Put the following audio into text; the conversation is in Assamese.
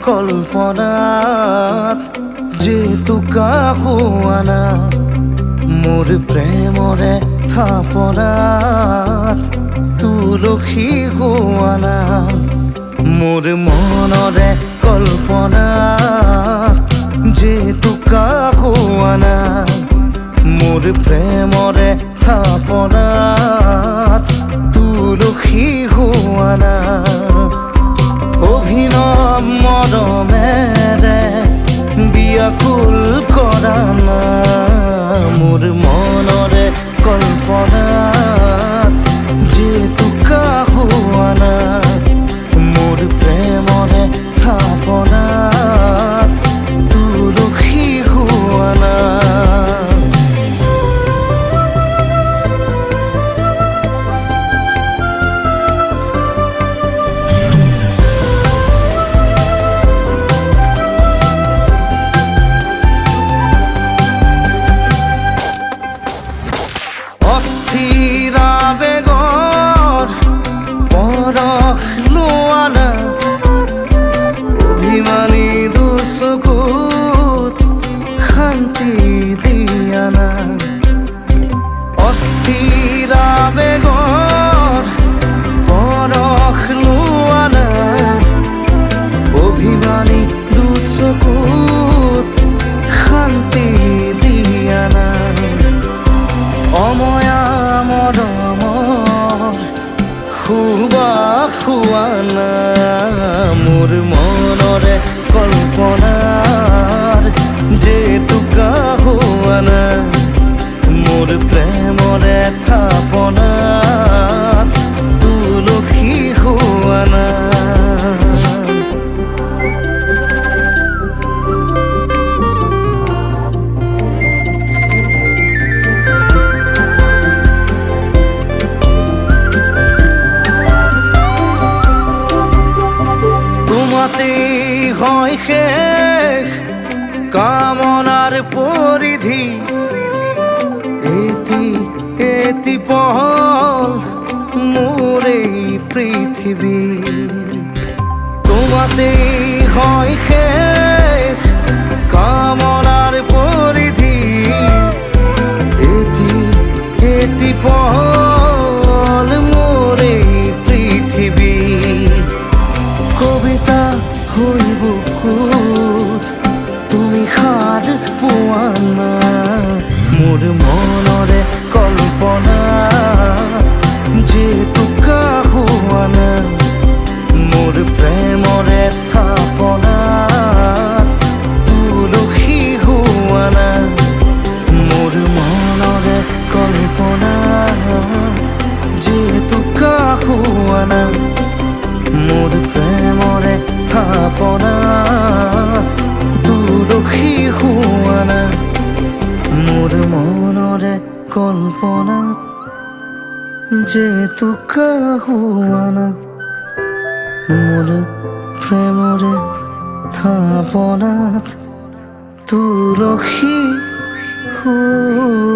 কল্পনাত যেতুকা হোৱানা মোৰ প্ৰেমৰে থাপনাত তুলসী হোৱানা মোৰ মনৰে কল্পনাত যেতুকা হোৱানা মোৰ প্ৰেমৰে থাপনাত তুলসী হোৱানা অভিনৱ মৰমেৰে বিয়াকুল কৰা না মোৰ মনৰে কল্পনাত যেতুকা হোৱানা মোৰ প্ৰেমৰে থাপনাত তুলসী হোৱানা অস্থিৰা বেগৰ পৰশ লোৱানা অভিমানী দুচকুত শান্তি দিয়ানা অস্থিৰা বেগৰ পৰশ লোৱানা অভিমানী দুচকুত শান্তি দিয়ানা অময়া মৰমৰ সুবাস হোৱানা মোৰ মনৰে কল্পনাৰ যেতুকা হোৱানা মোৰ প্ৰেমৰে থাপনাত তুলসী হোৱানা হয় শেষ কামনাৰ পৰিধি এটি পহল মোৰ এই পৃথিৱী তোমাতেই হয় শেষ কামনাৰ পৰিধি এটি পহল মোৰ এই পৃথিৱী কবিতা হৈ বুকুত তুমি সাৰ পোৱানা মোৰ মনৰে কল্পনা যেতুকা হোৱানা মোৰ প্ৰেমৰে থাপনাত তুলসী হোৱানা মোৰ মনৰে কল্পনা যেতুকা হোৱানা মোৰ প্ৰেমৰে থাপনাত তুলসী হোৱানা মোৰ মনৰে কল্পনাত যেতুকা হোৱানা মোৰ প্ৰেমৰে থাপনাত তুলসী হোৱানা